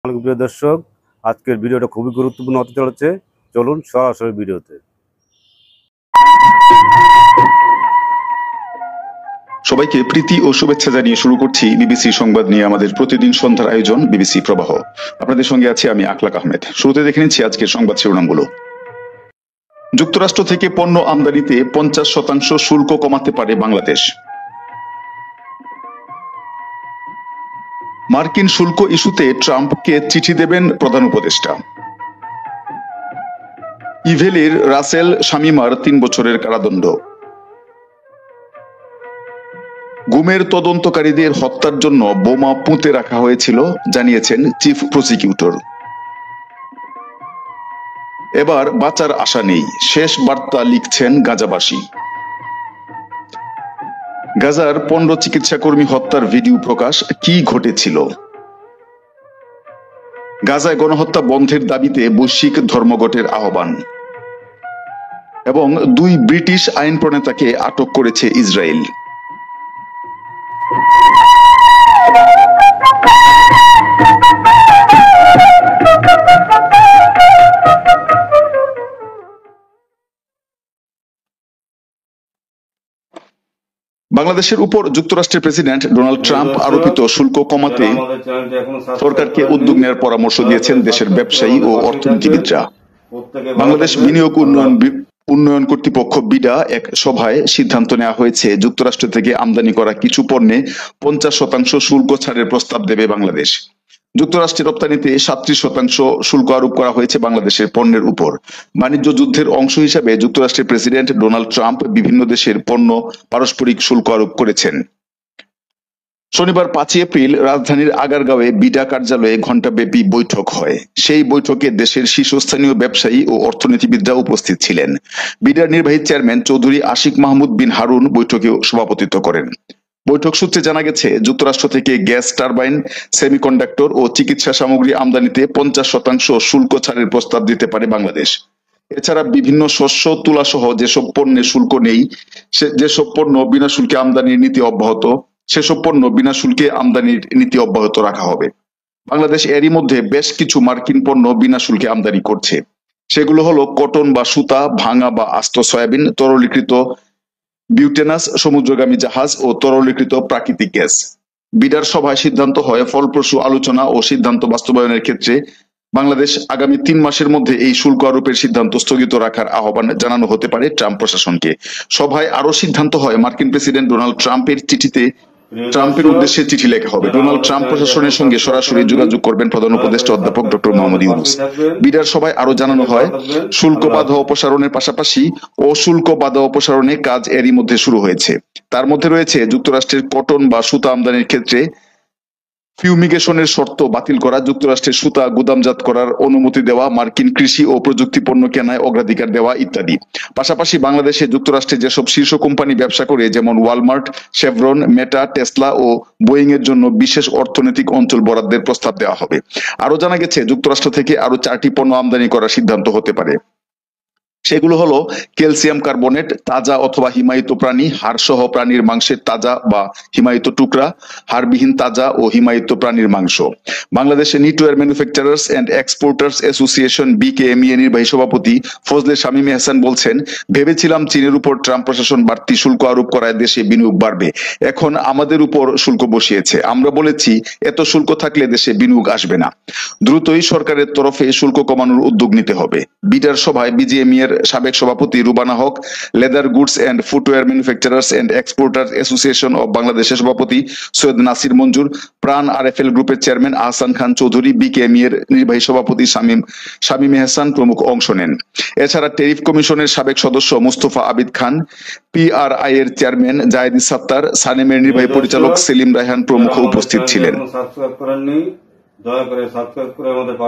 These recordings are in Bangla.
প্রিয় দর্শক, আজকের ভিডিওটা খুবই গুরুত্বপূর্ণ হতে চলেছে। চলুন সরাসরি ভিডিওতে। সবাইকে প্রীতি ও শুভেচ্ছা জানিয়ে শুরু করছি বিবিসি সংবাদ নিয়ে আমাদের প্রতিদিন সন্ধ্যার আয়োজন বিবিসি প্রবাহ। আপনাদের সঙ্গে আছি আমি আকলাক আহমেদ। শুরুতে দেখে নিচ্ছি আজকের সংবাদ শিরোনামগুলো। যুক্তরাষ্ট্র থেকে পণ্য আমদানিতে 50% শুল্ক কমাতে পারে বাংলাদেশ। মার্কিন শুল্ক ইস্যুতে ট্রাম্পকে চিঠি দেবেন প্রধান উপদেষ্টা। ইভেলির রাসেল শামিমার 3 বছরের কারাদণ্ড। গুমের তদন্তকারীদের হত্যার জন্য বোমা পুঁতে রাখা হয়েছিল জানিয়েছেন চিফ প্রসিকিউটর। এবার বাঁচার আশা নেই, শেষ বার্তা লিখছেন গাজাবাসী। গাজার 15 চিকিৎসাকর্মী হত্যার ভিডিও প্রকাশ, কি ঘটেছিল? গাজায় গণহত্যা বন্ধের দাবিতে বৈশ্বিক ধর্মঘটের আহ্বান। এবং 2 ব্রিটিশ আইন প্রণেতাকে আটক করেছে ইসরায়েল। বাংলাদেশের উপর যুক্তরাষ্ট্রের প্রেসিডেন্ট ডোনাল্ড ট্রাম্প আরোপিত শুল্ক কমাতে সরকারকে উদ্যোগ নেওয়ার পরামর্শ দিয়েছেন দেশের ব্যবসায়ী ও অর্থনীতিবিদরা। বাংলাদেশ বিনিয়োগ উন্নয়ন কর্তৃপক্ষ বিডা এক সভায় সিদ্ধান্ত নেওয়া হয়েছে যুক্তরাষ্ট্র থেকে আমদানি করা কিছু পণ্যে 50% শুল্ক ছাড়ের প্রস্তাব দেবে বাংলাদেশ। যুক্তরাষ্ট্রের রপ্তানিতে 37% শুল্ক আরোপ করা হয়েছে বাংলাদেশের পণ্যের উপর। বাণিজ্য যুদ্ধের অংশ হিসাবে যুক্তরাষ্ট্রের প্রেসিডেন্ট ডোনাল্ড ট্রাম্প বিভিন্ন দেশের পণ্য পারস্পরিক শুল্ক আরোপ করেছেন। শনিবার 5 এপ্রিল রাজধানীর আগারগাঁওয়ে বিডা কার্যালয়ে ঘণ্টাব্যাপী বৈঠক হয়। সেই বৈঠকে দেশের শীর্ষস্থানীয় ব্যবসায়ী ও অর্থনীতিবিদরা উপস্থিত ছিলেন। বিডার নির্বাহী চেয়ারম্যান চৌধুরী আশিক মাহমুদ বিন হারুন বৈঠকে সভাপতিত্ব করেন। বৈঠক সূত্রে জানা গেছে যুক্তরাষ্ট্র থেকে গ্যাস টারবাইন, সেমিকন্ডাক্টর ও চিকিৎসা সামগ্রী আমদানিতে 50% শুল্ক ছাড়ের প্রস্তাব দিতে পারে বাংলাদেশ। এছাড়া বিভিন্ন শস্য, তুলা সহ যেসব পণ্যে শুল্ক নেই, যেসব পণ্য বিনা শুল্কে আমদানির নীতি অব্যাহত, সেসব পণ্য বিনা শুল্কে আমদানির নীতি অব্যাহত রাখা হবে। বাংলাদেশ এরই মধ্যে বেশ কিছু মার্কিন পণ্য বিনা শুল্কে আমদানি করছে। সেগুলো হলো কটন বা সুতা, ভাঙা বা আস্ত সয়াবিন, তরলীকৃত বিউটেনাস, সমুদ্রগামী জাহাজ ও তরলীকৃত প্রাকৃতিক গ্যাস। বিডার সভায় সিদ্ধান্ত হয় ফলপ্রসূ আলোচনা ও সিদ্ধান্ত বাস্তবায়নের ক্ষেত্রে বাংলাদেশ আগামী 3 মাসের মধ্যে এই শুল্ক আরোপের সিদ্ধান্ত স্থগিত রাখার আহ্বান জানানো হতে পারে ট্রাম্প প্রশাসনকে। সভায় আরো সিদ্ধান্ত হয় মার্কিন প্রেসিডেন্ট ডোনাল্ড ট্রাম্পের উদ্দেশ্যে চিঠি লেখা হবে। ডোনাল্ড ট্রাম্প প্রশাসনের সঙ্গে সরাসরি যোগাযোগ করবেন প্রধান উপদেষ্টা অধ্যাপক ডক্টর মোহাম্মদ ইউনূস। বিডার সভায় আরো জানানো হয় শুল্ক বাধা অপসারণের পাশাপাশি অশুল্ক বাধা অপসারণে কাজ এরই মধ্যে শুরু হয়েছে। তার মধ্যে রয়েছে যুক্তরাষ্ট্রের কটন বা সুতা আমদানির ক্ষেত্রে ফিউমিগেশনের শর্ত বাতিল করা, যুক্তরাষ্ট্রের সুতা গুদামজাত করার অনুমতি দেওয়া, মার্কিন কৃষি ও প্রযুক্তি পণ্য কেনায় অগ্রাধিকার দেওয়া ইত্যাদি। পাশাপাশি বাংলাদেশে যুক্তরাষ্ট্রে যেসব শীর্ষ কোম্পানি ব্যবসা করে, যেমন ওয়ালমার্ট, শেভরন, মেটা, টেসলা ও বোয়িং এর জন্য বিশেষ অর্থনৈতিক অঞ্চল বরাদ্দের প্রস্তাব দেওয়া হবে। আরো জানা গেছে যুক্তরাষ্ট্র থেকে আরো 4টি পণ্য আমদানি করার সিদ্ধান্ত হতে পারে। সেগুলো হলো ক্যালসিয়াম কার্বনেট, তাজা অথবা হিমায়িত প্রাণী, হাড়সহ প্রাণীর মাংসের তাজা বা হিমায়িত টুকরা, হাড়বিহীন তাজা ও হিমায়িত প্রাণীর মাংস। বাংলাদেশে knitwear manufacturers and exporters association BKME নির্বাহী সভাপতি ফজলে শামীম এহসান বলছেন, ভেবেছিলাম চীনের উপর ট্রাম্প প্রশাসন বাড়তি শুল্ক আরোপ করায় দেশে বিনিয়োগ বাড়বে। এখন আমাদের উপর শুল্ক বসিয়েছে। আমরা বলেছি এত শুল্ক থাকলে দেশে বিনিয়োগ আসবে না। দ্রুতই সরকারের তরফে শুল্ক কমানোর উদ্যোগ নিতে হবে। বিডার সভায় বিজিএমই এর সাবেক সভাপতি Rubana Huq, leather goods and footwear manufacturers and exporters association of বাংলাদেশের সভাপতি সৈয়দ নাসির মঞ্জুর, প্রাণ আরএফএল গ্রুপের চেয়ারম্যান আহসান খান চৌধুরী, বিকেএমই এর নির্বাহী সভাপতি শামীম এহসান প্রমুখ অংশ নেন। এছাড়া ট্যারিফ কমিশনের সাবেক সদস্য মুস্তফা আবিদ খান, পিআরআই এর চেয়ারম্যান জায়েদ সাত্তার, সানেমের নির্বাহী পরিচালক সেলিম রায়হান প্রমুখ উপস্থিত ছিলেন।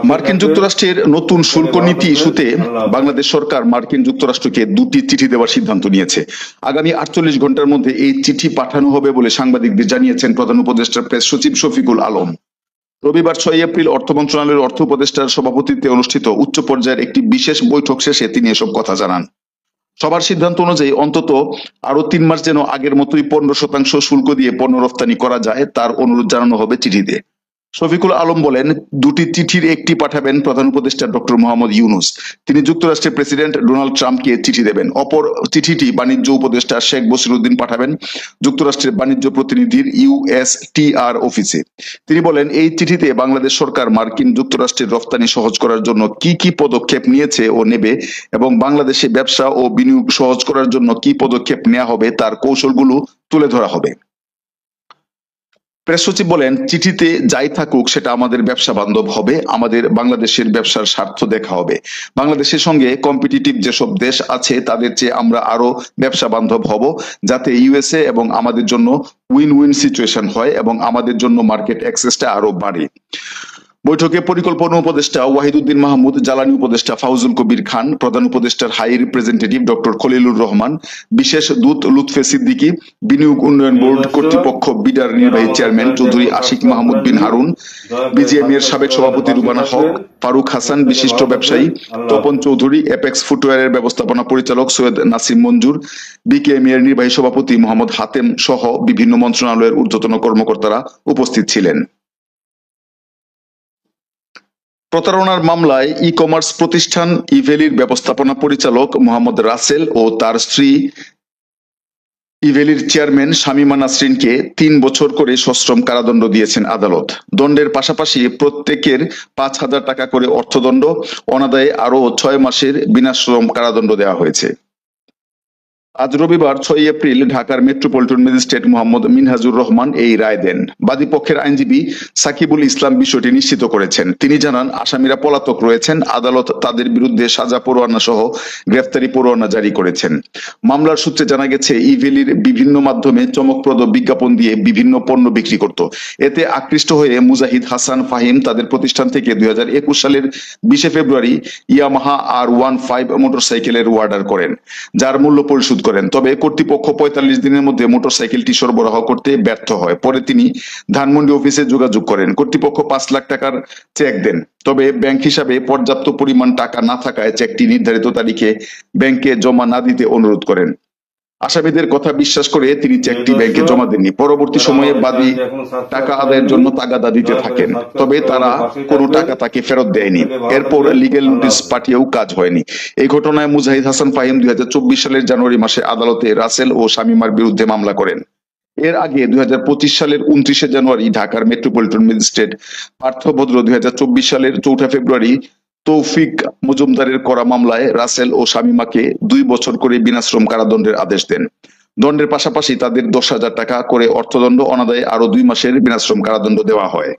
মার্কিন যুক্তরাষ্ট্রের নতুন শুল্ক নীতি ইস্যুতে বাংলাদেশ সরকার মার্কিন যুক্তরাষ্ট্রকে 2টি চিঠি দেওয়ার সিদ্ধান্ত নিয়েছে। আগামী 48 ঘন্টার মধ্যে এই চিঠি পাঠানো হবে বলে সাংবাদিকদের জানিয়েছেন প্রধান উপদেষ্টা প্রেস সচিব শফিকুল আলম। রবিবার 6 এপ্রিল অর্থ মন্ত্রণালয়ের অর্থ উপদেষ্টার সভাপতিত্বে অনুষ্ঠিত উচ্চ পর্যায়ের একটি বিশেষ বৈঠক শেষে তিনি এসব কথা জানান। সবার সিদ্ধান্ত অনুযায়ী অন্তত আরো 3 মাস যেন আগের মতোই 15% শুল্ক দিয়ে পণ্য রফতানি করা যায় তার অনুরোধ জানানো হবে চিঠিতে। শফিকুল আলম বলেন, দুটি চিঠির একটি পাঠাবেন প্রধান উপদেষ্টা ডক্টর মোহাম্মদ ইউনূস। তিনি যুক্তরাষ্ট্রের প্রেসিডেন্ট ডোনাল্ড ট্রাম্পকে চিঠি দেবেন। অপর চিঠিটি বাণিজ্য উপদেষ্টা শেখ বসিরউদ্দিন পাঠাবেন যুক্তরাষ্ট্রের বাণিজ্য প্রতিনিধির ইউএসটিআর অফিসে। তিনি বলেন, এই চিঠিতে বাংলাদেশ সরকার মার্কিন যুক্তরাষ্ট্রের রফতানি সহজ করার জন্য কি কি পদক্ষেপ নিয়েছে ও নেবে এবং বাংলাদেশে ব্যবসা ও বিনিয়োগ সহজ করার জন্য কি পদক্ষেপ নেওয়া হবে তার কৌশলগুলো তুলে ধরা হবে। প্রেস সচিব বলেন, চিঠিতে যাই থাকুক সেটা আমাদের ব্যবসা বান্ধব হবে, আমাদের বাংলাদেশের ব্যবসার স্বার্থ দেখা হবে। বাংলাদেশের সঙ্গে কম্পিটিটিভ যেসব দেশ আছে তাদের চেয়ে আমরা আরো ব্যবসা বান্ধব হব, যাতে ইউএসএ এবং আমাদের জন্য উইন উইন সিচুয়েশন হয় এবং আমাদের জন্য মার্কেট অ্যাক্সেসটা আরো বাড়ে। বৈঠকে পরিকল্পনা উপদেষ্টা ওয়াহিদুদ্দিন মাহমুদ, জ্বালানি উপদেষ্টা ফাউজুল কবির খান, প্রধান উপদেষ্টার high representative doctor Khalilur Rahman, বিশেষ দূত লুৎফে সিদ্দিকী, বিনিয়োগ উন্নয়ন বোর্ড কর্তৃপক্ষ বিডার নির্বাহী চেয়ারম্যান চৌধুরী আশিক মাহমুদ বিন হারুন, বিজিএমই এর সাবেক সভাপতি রুবানা হক, ফারুক হাসান, বিশিষ্ট ব্যবসায়ী তপন চৌধুরী, অ্যাপেক্স ফুটওয়্যারের ব্যবস্থাপনা পরিচালক সৈয়দ নাসিম মঞ্জুর, বিকেএমই এর নির্বাহী সভাপতি মোহাম্মদ হাতেম সহ বিভিন্ন মন্ত্রণালয়ের ঊর্ধ্বতন কর্মকর্তারা উপস্থিত ছিলেন। প্রতারণার মামলায় ই কমার্স প্রতিষ্ঠান ইভেলির ব্যবস্থাপনা পরিচালক মোহাম্মদ রাসেল ও তার স্ত্রী ইভেলির চেয়ারম্যান শামীমা নাসরিনকে ৩ বছর করে সশ্রম কারাদণ্ড দিয়েছেন আদালত। দণ্ডের পাশাপাশি প্রত্যেকের ৫,০০০ টাকা করে অর্থদণ্ড, অনাদায়ে আরও ৬ মাসের বিনাশ্রম কারাদণ্ড দেওয়া হয়েছে। আজ রবিবার ৬ এপ্রিল ঢাকার মেট্রোপলিটন ম্যাজিস্ট্রেট মোহাম্মদ মিনহাজুর রহমান এই রায় দেন। বাদীপক্ষের আইনজীবী সাকিবুল ইসলাম বিষয়টি নিশ্চিত করেছেন। তিনি জানান, আসামিরা পলাতক রয়েছেন, আদালত তাদের বিরুদ্ধে সাজা পরোয়ানা সহ গ্রেফতারি পরোয়ানা জারি করেছেন। মামলার সূত্রে জানা গেছে, ইভেলির বিভিন্ন মাধ্যমে চমকপ্রদ বিজ্ঞাপন দিয়ে বিভিন্ন পণ্য বিক্রি করত। এতে আকৃষ্ট হয়ে মুজাহিদ হাসান ফাহিম তাদের প্রতিষ্ঠান থেকে ২০২১ সালের ২০ ফেব্রুয়ারি ইয়ামাহা R15 মোটরসাইকেলের অর্ডার করেন, যার মূল্য পরিশোধ করেন। তবে কর্তৃপক্ষ ৪৫ দিনের মধ্যে মোটরসাইকেলটি সরবরাহ করতে ব্যর্থ হয়। পরে তিনি ধানমন্ডি অফিসে যোগাযোগ করেন। কর্তৃপক্ষ ৫ লাখ টাকার চেক দেন। তবে ব্যাংক হিসাবে পর্যাপ্ত পরিমাণ টাকা না থাকায় চেকটি নির্ধারিত তারিখে ব্যাংকে জমা না দিতে অনুরোধ করেন। আসামিদের কথা বিশ্বাস করে তিনি চেকটি ব্যাংকে জমা দেননি। পরবর্তী সময়ে বাদী টাকা আদায়ের জন্য তাগাদা দিতে থাকেন, তবে তারা কোনো টাকা তাকে ফেরত দেয়নি। এরপর লিগেল নোটিশ পাঠিয়েও কাজ হয়নি। এই ঘটনায় মুজাহিদ হাসান ফাহিম ২০২৪ সালের জানুয়ারি মাসে আদালতে রাসেল ও শামীমার বিরুদ্ধে মামলা করেন। এর আগে ২০২৫ সালের ২৯শে জানুয়ারি ঢাকার মেট্রোপলিটন ম্যাজিস্ট্রেট পার্থ ভদ্র ২০২৪ সালের ৪ ফেব্রুয়ারি তৌফিক মজুমদারের করা মামলায় রাসেল ও শামীমাকে ২ বছর করে বিনাশ্রম কারাদণ্ডের আদেশ দেন। দণ্ডের পাশাপাশি তাদের ১০,০০০ টাকা করে অর্থদণ্ড, অনাদায়ে আরো ২ মাসের বিনাশ্রম কারাদণ্ড দেওয়া হয়।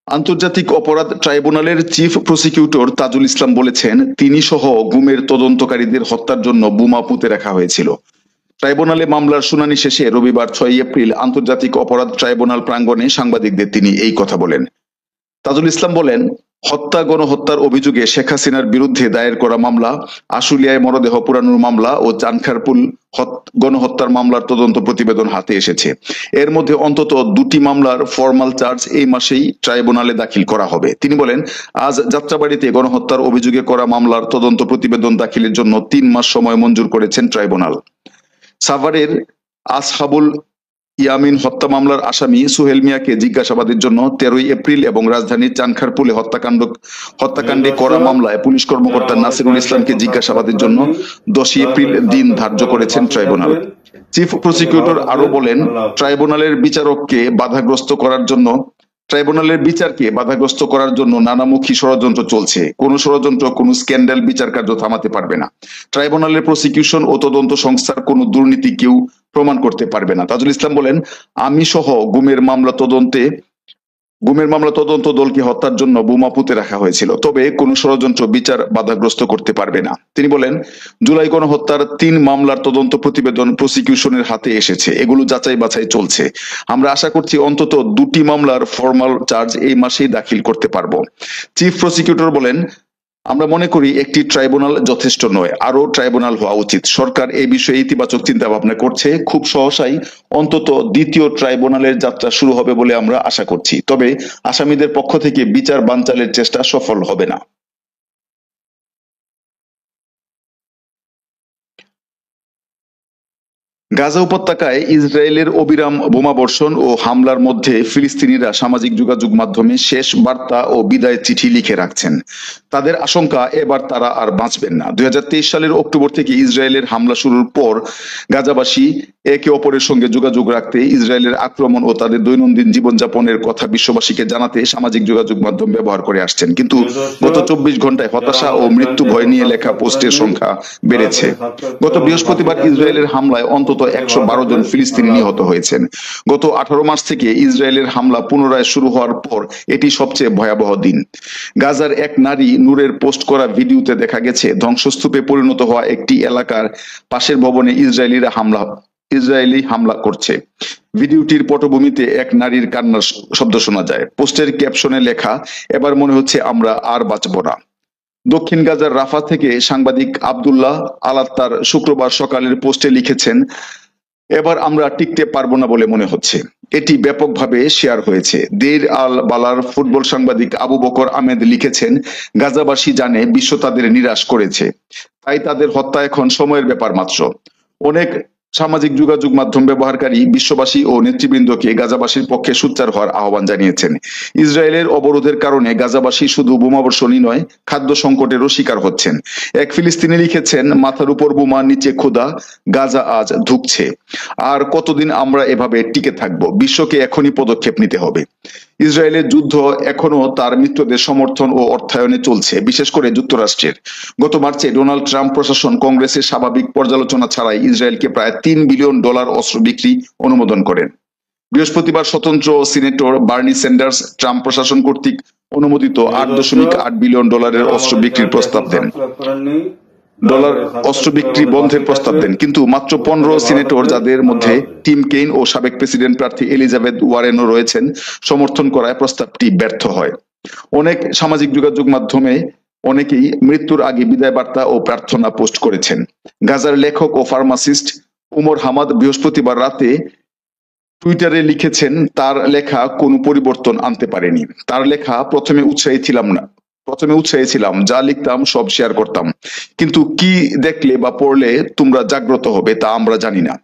আন্তর্জাতিক অপরাধ ট্রাইব্যুনালের চিফ প্রসিকিউটর তাজুল ইসলাম বলেছেন, তিনি সহ গুমের তদন্তকারীদের হত্যার জন্য বোমা পুঁতে রাখা হয়েছিল। ট্রাইব্যুনালে মামলার শুনানি শেষে রবিবার ৬ এপ্রিল আন্তর্জাতিক অপরাধ ট্রাইব্যুনাল প্রাঙ্গণে সাংবাদিকদের তিনি এই কথা বলেন। তাজুল ইসলাম বলেন, গণহত্যার অভিযোগে শেখ হাসিনার বিরুদ্ধে দায়ের করা মামলা, আশুলিয়ায় মরদেহ পোড়ানোর মামলা ও চানখারপুল গণহত্যার মামলার তদন্ত প্রতিবেদন হাতে এসেছে। এর মধ্যে অন্তত ২টি মামলার ফরমাল চার্জ এই মাসেই ট্রাইব্যুনালে দাখিল করা হবে। তিনি বলেন, আজ যাত্রাবাড়ীতে গণহত্যার অভিযোগে করা মামলার তদন্ত প্রতিবেদন দাখিলের জন্য ৩ মাস সময় মঞ্জুর করেছেন ট্রাইব্যুনাল। সাভারের আসহাবুল ইয়ামিন হত্যা মামলার আসামি সুহেল মিয়াকে জিজ্ঞাসাবাদের জন্য ১৩ এপ্রিল এবং রাজধানীর চানখারপুলে হত্যাকাণ্ডে করা মামলায় পুলিশ কর্মকর্তা নাসিরুল ইসলামকে জিজ্ঞাসাবাদের জন্য ১০ এপ্রিল দিন ধার্য করেছেন ট্রাইব্যুনাল। চিফ প্রসিকিউটর আরো বলেন, ট্রাইব্যুনালের বিচারকে বাধাগ্রস্ত করার জন্য নানামুখী ষড়যন্ত্র চলছে। কোন ষড়যন্ত্র, কোন স্ক্যান্ডাল বিচার কার্য থামাতে পারবে না। ট্রাইব্যুনালের প্রসিকিউশন ও তদন্ত সংস্থার কোন দুর্নীতি কেউ প্রমাণ করতে পারবে না। তাজুল ইসলাম বলেন, আমি সহ গুমের মামলা তদন্ত দলকে হত্যার জন্য বোমা পুঁতে রাখা হয়েছিল, তবে কোন ষড়যন্ত্র বিচার বাধাগ্রস্ত করতে পারবে না। তিনি বলেন, জুলাই গণহত্যার ৩ মামলার তদন্ত প্রতিবেদন প্রসিকিউশনের হাতে এসেছে, এগুলো যাচাই বাছাই চলছে। আমরা আশা করছি অন্তত ২টি মামলার ফরমাল চার্জ এই মাসেই দাখিল করতে পারবো। চিফ প্রসিকিউটর বলেন, আমরা মনে করি একটি ট্রাইব্যুনাল যথেষ্ট নয়, আরো ট্রাইব্যুনাল হওয়া উচিত। সরকার এই বিষয়ে ইতিবাচক চিন্তা ভাবনা করছে। খুব সহসাই অন্তত ২য় ট্রাইব্যুনালের যাত্রা শুরু হবে বলে আমরা আশা করছি, তবে আসামিদের পক্ষ থেকে বিচার বানচালের চেষ্টা সফল হবে না। গাজা উপত্যকায় ইসরায়েলের অবিরাম বোমাবর্ষণ ও হামলার মধ্যে ফিলিস্তিনিরা সামাজিক যোগাযোগ মাধ্যমে শেষ বার্তা ও বিদায় চিঠি লিখে রাখছেন। তাদের আশঙ্কা এবার তারা আর বাঁচবেন না। 2023 সালের অক্টোবর থেকে ইসরায়েলের হামলা শুরুর পর গাজাবাসী একে অপরের সঙ্গে যোগাযোগ রাখতে, ইসরায়েলের আক্রমণ ও তাদের দৈনন্দিন জীবনযাপনের কথা বিশ্ববাসীকে জানাতে সামাজিক যোগাযোগ মাধ্যম ব্যবহার করে আসছেন। কিন্তু গত 24 ঘন্টায় হতাশা ও মৃত্যু ভয় নিয়ে লেখা পোস্টের সংখ্যা বেড়েছে। গত বৃহস্পতিবার ইসরায়েলের হামলায় অন্তত 112 জন ফিলিস্তিনি নিহত হয়েছেন। গত 18 মাস থেকে ইসরায়েলের হামলা পুনরায় শুরু হওয়ার পর এটি সবচেয়ে ভয়াবহ দিন। গাজার এক নারী নূরের পোস্ট করা ভিডিওতে দেখা গেছে ধ্বংসস্তূপে পরিণত হওয়া একটি এলাকার পাশের ভবনে ইসরায়েলি হামলা করছে। ভিডিওটির পটভূমিতে এক নারীর কান্নার শব্দ শোনা যায়। পোস্টের ক্যাপশনে লেখা, এবার মনে হচ্ছে আমরা আর বাঁচব না। দক্ষিণ গাজার রাফা থেকে সাংবাদিক আব্দুল্লাহ আলাত্তার শুক্রবার সকালের পোস্টে লিখেছেন, এবার আমরা টিকতে পারবো না বলে মনে হচ্ছে। এটি ব্যাপকভাবে শেয়ার হয়েছে। দের আল বালার ফুটবল সাংবাদিক আবু বকর আহমেদ লিখেছেন, গাজাবাসী জানে বিশ্ব তাদের নিরাশ করেছে, তাই তাদের হত্যা এখন সময়ের ব্যাপার মাত্র। অনেক সামাজিক যোগাযোগ মাধ্যম ব্যবহারকারী বিশ্ববাসী ও নেতৃবৃন্দকে গাজাবাসীর পক্ষে সোচ্চার হওয়ার আহ্বান জানিয়েছেন। ইসরায়েলের অবরোধের কারণে গাজাবাসী শুধু বোমাবর্ষণই নয়, খাদ্য সংকটেরও শিকার হচ্ছেন। এক ফিলিস্তিনি লিখেছেন, মাথার উপর বোমা, নিচে ক্ষুধা, গাজা আজ ধুঁকছে। আর কতদিন আমরা এভাবে টিকে থাকবো? বিশ্বকে এখনই পদক্ষেপ নিতে হবে। ইসরায়েলের যুদ্ধ এখনো তার মিত্রদের সমর্থন ও অর্থায়নে চলছে, বিশেষ করে যুক্তরাষ্ট্রের। গত মার্চে ডোনাল্ড ট্রাম্প প্রশাসন কংগ্রেসের স্বাভাবিক পর্যালোচনা ছাড়াই ইসরায়েলকে প্রায় $3 বিলিয়ন অস্ত্র বিক্রি অনুমোদন করেন। বৃহস্পতিবার স্বতন্ত্র সিনেটর বার্নি স্যান্ডার্স ট্রাম্প প্রশাসন কর্তৃক অনুমোদিত $8.8 বিলিয়ন অস্ত্র বিক্রির প্রস্তাব দেন। অস্ত্র বিক্রি বন্ধের প্রস্তাব দেন, কিন্তু মাত্র 15 সিনেটর, যাদের মধ্যে টিম কেইন ও সাবেক প্রেসিডেন্ট প্রার্থী এলিজাবেথ ওয়ারেনও রয়েছেন, সমর্থন করায় প্রস্তাবটি ব্যর্থ হয়। অনেক সামাজিক যোগাযোগ মাধ্যমে অনেকেই মৃত্যুর আগে বিদায় বার্তা ও প্রার্থনা পোস্ট করেছেন। গাজার লেখক ও ফার্মাসিস্ট উমর হামাদ বৃহস্পতিবার রাতে টুইটারে লিখেছেন, তার লেখা কোনো পরিবর্তন আনতে পারেনি। তার লেখা, প্রথমে উৎসাহী ছিলাম, যা লিখতাম সব শেয়ার করতাম, কিন্তু কি দেখলে বা পড়লে তোমরা জাগ্রত হবে তা আমরা জানি না।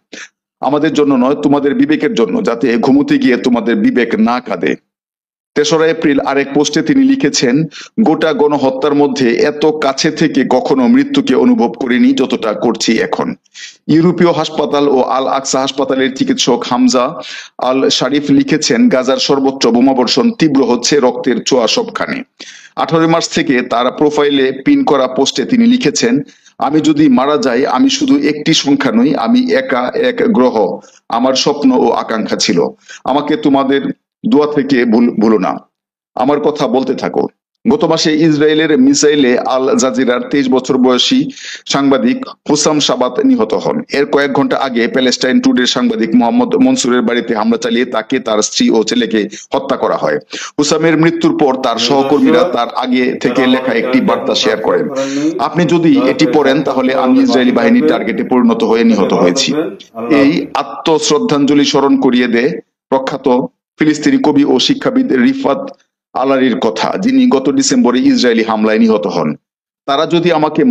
আমাদের জন্য নয়, তোমাদের বিবেকের জন্য, যাতে ঘুমোতে গিয়ে তোমাদের বিবেক না কাঁদে। 3রা এপ্রিল আরেক পোস্টে তিনি লিখেছেন, গোটা গণহত্যার মধ্যে এত কাছে থেকে কখনো মৃত্যুকে অনুভব করিনি যতটা করছি এখন। ইউরোপীয় হাসপাতাল ও আল আকসা হাসপাতালের চিকিৎসক হামজা আল শারিফ লিখেছেন, গাজার সর্বত্র বোমাবর্ষণ তীব্র হচ্ছে, রক্তের ছোঁয়া সবখানে। 18 মার্চ থেকে তার প্রোফাইলে পিন করা পোস্টে তিনি লিখেছেন, আমি যদি মারা যাই, আমি শুধু একটি সংখ্যা নই, আমি একা এক গ্রহ। আমার স্বপ্ন ও আকাঙ্ক্ষা ছিল। আমাকে তোমাদের দোয়া থেকে ভুলো না, আমার কথা বলতে থাকো। গত মাসে ইসরায়েলের মিসাইলে আল জাজিরার 23 বছর বয়সী সাংবাদিক হুসাম সাবাত নিহত হন। এর কয়েক ঘন্টা আগে প্যালেস্টাইন টুডের সাংবাদিক মোহাম্মদ মনসুরের বাড়িতে হামলা চালিয়ে তাকে, তার স্ত্রী ও ছেলেকে হত্যা করা হয়। হুসামের মৃত্যুর পর তার সহকর্মীরা তার আগে থেকে লেখা একটি বার্তা শেয়ার করেন, আপনি যদি এটি পড়েন তাহলে আমি ইসরায়েলি বাহিনীর টার্গেটে পরিণত হয়ে নিহত হয়েছি। এই আত্মশ্রদ্ধাঞ্জলি স্মরণ করিয়ে দেয় প্রখ্যাত ফিলিস্তিনি কবি ও শিক্ষাবিদ রিফাত আলারির কথা, যিনি গত ডিসেম্বরে ইসরায়েলি হামলায় নিহত হন। যদি আমাকে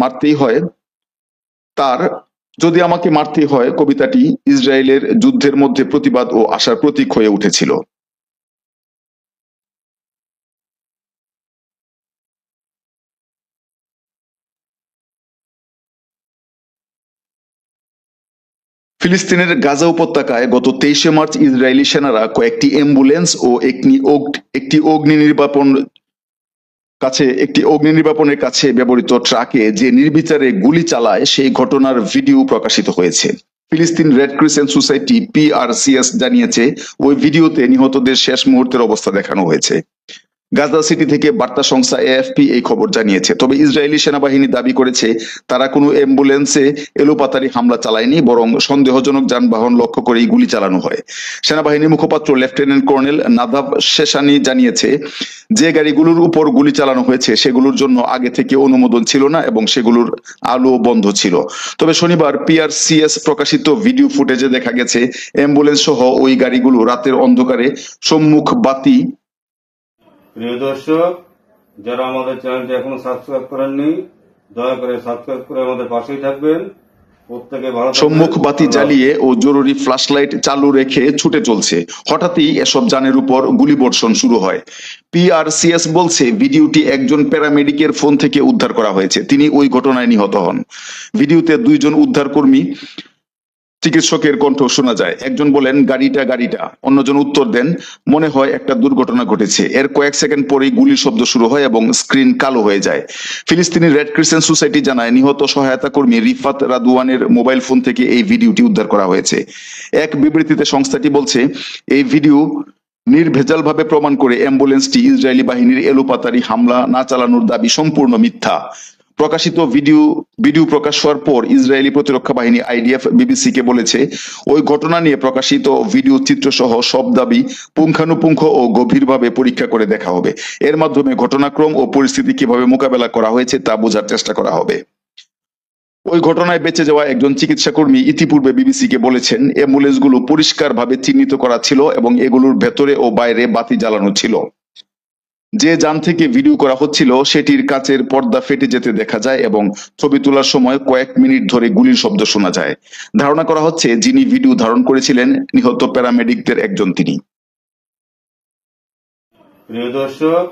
মারতেই হয় কবিতাটি ইসরায়েলের যুদ্ধের মধ্যে প্রতিবাদ ও আশার প্রতীক হয়ে উঠেছিল। ফিলিস্তিনের গাজা উপত্যকায় গত 23 মার্চ ইসরায়েলি সেনারা কয়েকটি অ্যাম্বুলেন্স ও একটি অগ্নি নির্বাপনের কাছে ব্যবহৃত ট্রাকে যে নির্বিচারে গুলি চালায়, সেই ঘটনার ভিডিও প্রকাশিত হয়েছে। ফিলিস্তিন রেড ক্রিসেন্ট সোসাইটি PRCS জানিয়েছে, ওই ভিডিওতে নিহতদের শেষ মুহূর্তের অবস্থা দেখানো হয়েছে। গাজা সিটি থেকে বার্তা সংস্থা AFP এই খবর জানিয়েছে। তবে ইসরায়েলি সেনাবাহিনী দাবি করেছে, তারা কোনো অ্যাম্বুলেন্সে এলোপাতাড়ি হামলা চালায়নি, বরং সন্দেহজনক যানবাহন লক্ষ্য করেই গুলি চালানো হয়। সেনাবাহিনীর মুখপাত্র লেফটেন্যান্ট কর্নেল নাদাব শেশানি জানিয়েছে, যে গাড়িগুলোর উপর গুলি চালানো হয়েছে সেগুলোর জন্য আগে থেকে অনুমোদন ছিল না এবং সেগুলোর আলো বন্ধ ছিল। তবে শনিবার PRCS প্রকাশিত ভিডিও ফুটেজে দেখা গেছে, অ্যাম্বুলেন্স সহ ওই গাড়িগুলো রাতের অন্ধকারে সম্মুখ বাতি। প্রিয় দর্শক, যারা আমাদের চ্যানেলটি এখনো সাবস্ক্রাইব করেননি, দয়া করে সাবস্ক্রাইব করে আমাদের পাশেই থাকবেন। সম্মুখ বাতি জ্বালিয়ে ও জরুরি ফ্ল্যাশলাইট চালু রেখে ছুটে চলছে। হঠাৎই এসব যানের উপর গুলিবর্ষণ শুরু হয়। পিআরসিএস বলছে ভিডিওটি একজন প্যারামেডিকের ফোন থেকে উদ্ধার করা হয়েছে। তিনি ওই ঘটনায় নিহত হন। ভিডিওতে দুইজন উদ্ধারকর্মী চিকিৎসকের কণ্ঠ শোনা যায়। একজন বলেন গাড়িটা, অন্যজন উত্তর দেন মনে হয় একটা দুর্ঘটনা ঘটেছে। এর কয়েক সেকেন্ড পরেই গুলির শব্দ শুরু হয় এবং স্ক্রিন কালো হয়ে যায়। ফিলিস্তিনি রেড ক্রিসেন্ট সোসাইটি জানায় নিহত সহায়তা কর্মী রিফাত রাদওয়ানের মোবাইল ফোন থেকে এই ভিডিওটি উদ্ধার করা হয়েছে। এক বিবৃতিতে সংস্থাটি বলছে এই ভিডিও নির্ভেজালভাবে প্রমাণ করে অ্যাম্বুলেন্সটি ইসরায়েলি বাহিনীর এলোপাতাড়ি হামলা না চালানোর দাবি সম্পূর্ণ মিথ্যা। প্রকাশিত ভিডিও প্রকাশ হওয়ার পর ইসরায়েলি প্রতিরক্ষা বাহিনী আইডিএফ বিবিসিকে বলেছে ওই ঘটনা নিয়ে প্রকাশিত ভিডিও চিত্র সহ সব দাবি পুঙ্খানুপুঙ্খ ও গভীরভাবে পরীক্ষা করে দেখা হবে। এর মাধ্যমে ঘটনাক্রম ও পরিস্থিতি কিভাবে মোকাবেলা করা হয়েছে তা বোঝার চেষ্টা করা হবে। ওই ঘটনায় বেঁচে যাওয়া একজন চিকিৎসা কর্মী ইতিপূর্বে বিবিসিকে বলেছেন অ্যাম্বুলেন্সগুলো পরিষ্কারভাবে চিহ্নিত করা ছিল এবং এগুলোর ভেতরে ও বাইরে বাতি জ্বালানো ছিল। যে যান থেকে ভিডিও করা হচ্ছিল সেটির কাচের পর্দা ফেটে যেতে দেখা যায় এবং ছবি তোলার সময় কয়েক মিনিট ধরে গুলির শব্দ শোনা যায়। ধারণা করা হচ্ছে যিনি ভিডিও ধারণ করেছিলেন নিহত প্যারামেডিকদের একজন তিনি। প্রিয় দর্শক,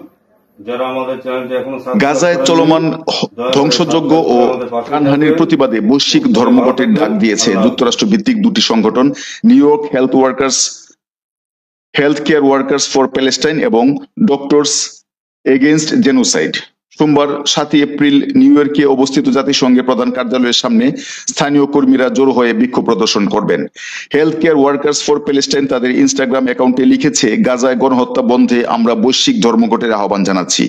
যারা আমাদের চ্যানেলটি এখনো গাজায় চলমান ধ্বংসযজ্ঞ ও প্রাণহানির প্রতিবাদে বৈশ্বিক ধর্মঘটের ডাক দিয়েছে যুক্তরাষ্ট্র ভিত্তিক দুটি সংগঠন new York health care workers for Palestine এবং ডক্টরস এগেইনস্ট জেনোসাইড। সোমবার 7 এপ্রিল নিউ ইয়র্কে অবস্থিত জাতিসংঘের প্রধান কার্যালয়ের সামনে স্থানীয় কর্মীরা জড়ো হয়ে বিক্ষোভ প্রদর্শন করবেন। Health care workers for Palestine তাদের ইনস্টাগ্রাম অ্যাকাউন্টে লিখেছে গাজায় গণহত্যা বন্ধে আমরা বৈশ্বিক ধর্মঘটের আহ্বান জানাচ্ছি।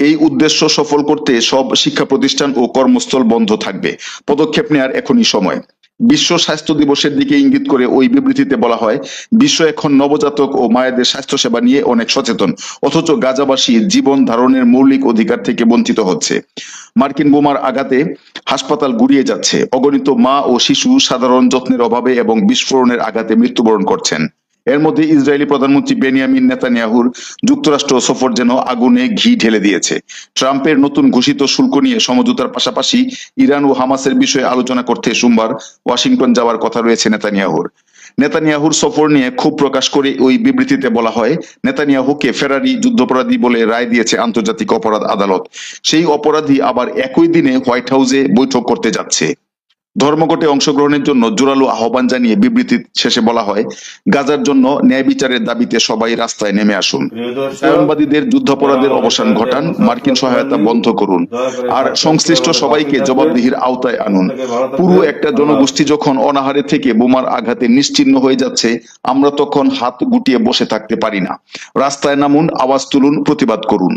এই উদ্দেশ্য সফল করতে সব শিক্ষা প্রতিষ্ঠান ও কর্মস্থল বন্ধ থাকবে। পদক্ষেপ নেওয়ার এখনই সময়। বিশ্ব স্বাস্থ্য দিবসের দিকে ইঙ্গিত করে ওই বিবৃতিতে বলা হয় বিশ্ব এখন নবজাতক ও মায়েদের স্বাস্থ্যসেবা নিয়ে অনেক সচেতন, অথচ গাজাবাসী জীবন ধারণের মৌলিক অধিকার থেকে বঞ্চিত হচ্ছে। মার্কিন বোমার আঘাতে হাসপাতাল গুড়িয়ে যাচ্ছে, অগণিত মা ও শিশু সাধারণ যত্নের অভাবে এবং বিস্ফোরণের আঘাতে মৃত্যুবরণ করছেন। এর মধ্যে ইসরায়েলি প্রধানমন্ত্রী বেনিয়ামিন নেতানিয়াহুর যুক্তরাষ্ট্র সফর যেন আগুনে ঘি ঢেলে দিয়েছে। ট্রাম্পের নতুন ঘোষিত শুল্ক নিয়ে সমঝোতার পাশাপাশি ইরান ও হামাসের বিষয়ে আলোচনা করতে সোমবার ওয়াশিংটন যাওয়ার কথা রয়েছে নেতানিয়াহুর সফর নিয়ে ক্ষোভ প্রকাশ করে ওই বিবৃতিতে বলা হয় নেতানিয়াহুকে ফেরারি যুদ্ধাপরাধী বলে রায় দিয়েছে আন্তর্জাতিক অপরাধ আদালত। সেই অপরাধী আবার একই দিনে হোয়াইট হাউসে বৈঠক করতে যাচ্ছে। ধর্মঘটে অংশগ্রহণের জন্য জোরালো আহ্বান জানিয়ে বিবৃতি শেষে বলা হয় গাজার জন্য ন্যায় বিচারের দাবিতে সবাই রাস্তায় নেমে আসুন। সায়নবাদীদের যুদ্ধাপরাধের অবসান ঘটান, মার্কিন সহায়তা বন্ধ করুন আর সংশ্লিষ্ট সবাইকে জবাবদিহির আওতায় আনুন। পুরো একটা জনগোষ্ঠী যখন অনাহারে থেকে বোমার আঘাতে নিশ্চিহ্ন হয়ে যাচ্ছে, আমরা তখন হাত গুটিয়ে বসে থাকতে পারি না। রাস্তায় নামুন, আওয়াজ তুলুন, প্রতিবাদ করুন।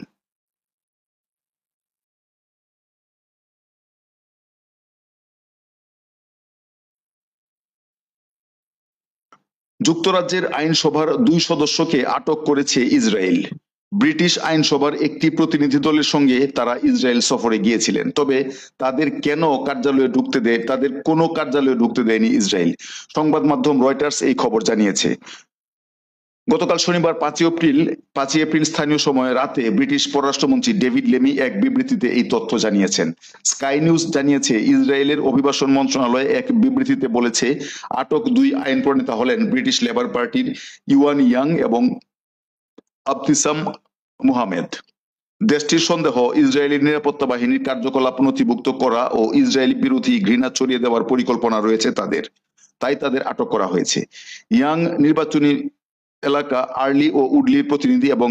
যুক্তরাজ্যের আইনসভার 2 সদস্যকে আটক করেছে ইসরায়েল। ব্রিটিশ আইনসভার একটি প্রতিনিধি দলের সঙ্গে তারা ইসরায়েল সফরে গিয়েছিলেন, তবে তাদের কোনো কার্যালয়ে ঢুকতে দেয়নি ইসরায়েল। সংবাদ মাধ্যম রয়টার্স এই খবর জানিয়েছে। গতকাল শনিবার 5 এপ্রিল স্থানীয় সময় রাতে ব্রিটিশ পররাষ্ট্রমন্ত্রী ডেভিড লেমি এক বিবৃতিতে এই তথ্য জানিয়েছেন। স্কাই নিউজ জানিয়েছে ইসরায়েলের অভিবাসন মন্ত্রণালয় এক বিবৃতিতে বলেছে আটক 2 আইন প্রণেতা হলেন ব্রিটিশ লেবার পার্টির ইউয়ান ইয়াং এবং আবতিসাম মুহাম্মদ। দেশটির সন্দেহ ইসরায়েলি নিরাপত্তা বাহিনীর কার্যকলাপ নথিভুক্ত করা ও ইসরায়েলি বিরোধী ঘৃণা ছড়িয়ে দেওয়ার পরিকল্পনা রয়েছে তাই তাদের আটক করা হয়েছে। ইয়াং নির্বাচনী এলাকা আর্লি ও উডলির প্রতিনিধি এবং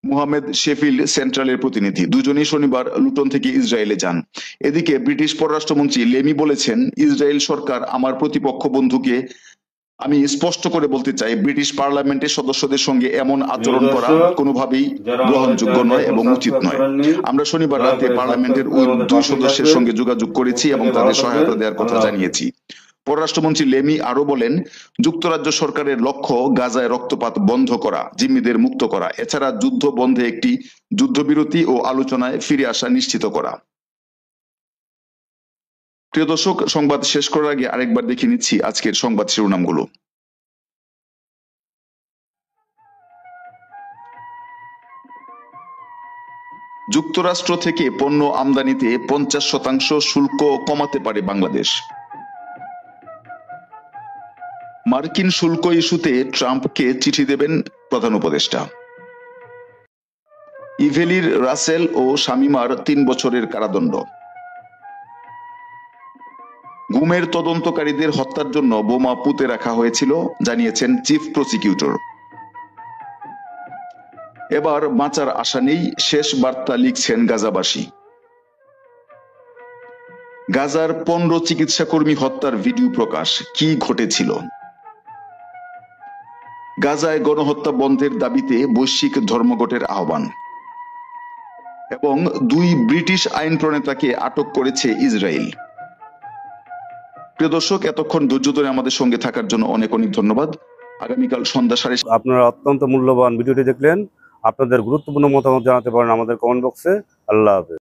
মুহাম্মদ শেফিল্ড সেন্ট্রালের প্রতিনিধি। দুজনেই শনিবার লুটন থেকে ইসরায়েলে যান। এদিকে ব্রিটিশ পররাষ্ট্রমন্ত্রী লেমি বলেছেন ইসরায়েল সরকার আমার প্রতিপক্ষ বন্ধুকে আমি স্পষ্ট করে বলতে চাই ব্রিটিশ পার্লামেন্টের সদস্যদের সঙ্গে এমন আচরণ করা কোনোভাবেই গ্রহণযোগ্য নয় এবং উচিত নয়। আমরা শনিবার রাতে পার্লামেন্টের ওই 2 সদস্যের সঙ্গে যোগাযোগ করেছি এবং তাদের সহায়তা দেওয়ার কথা জানিয়েছি। পররাষ্ট্রমন্ত্রী লেমি আরো বলেন যুক্তরাজ্য সরকারের লক্ষ্য গাজায় রক্তপাত বন্ধ করা, জিম্মিদের মুক্ত করা, এছাড়া যুদ্ধ বন্ধে একটি যুদ্ধবিরতি ও আলোচনায় ফিরে আসা নিশ্চিত করা। প্রিয় দর্শক, সংবাদ শেষ করার আগে আরেকবার দেখে নিচ্ছি আজকের সংবাদ শিরোনামগুলো। যুক্তরাষ্ট্র থেকে পণ্য আমদানিতে 50% শুল্ক কমাতে পারে বাংলাদেশ। মার্কিন শুল্ক ইস্যুতে ট্রাম্পকে চিঠি দেবেন প্রধান উপদেষ্টা। ইভেলির রাসেল ও শামিমার 3 বছরের কারাদণ্ড। গুমের তদন্তকারীদের হত্যার জন্য বোমা পুঁতে রাখা হয়েছিল জানিয়েছেন চিফ প্রসিকিউটর। এবার বাঁচার আশা নেই, শেষ বার্তা লিখছেন গাজাবাসী। গাজার 15 চিকিৎসাকর্মী হত্যার ভিডিও প্রকাশ, কি ঘটেছিল? গাজায় গণহত্যা বন্ধের দাবিতে বৈশ্বিক ধর্মঘটের আহ্বান। এবং 2 ব্রিটিশ আইন প্রণেতাকে আটক করেছে ইসরায়েল। প্রিয় দর্শক, এতক্ষণ ধৈর্য ধরে আমাদের সঙ্গে থাকার জন্য অনেক অনেক ধন্যবাদ। আগামীকাল সন্ধ্যা 7:30। আপনারা অত্যন্ত মূল্যবান ভিডিওটি দেখলেন। আপনাদের গুরুত্বপূর্ণ মতামত জানাতে পারেন আমাদের কমেন্ট বক্সে। আল্লাহ হাফেজ।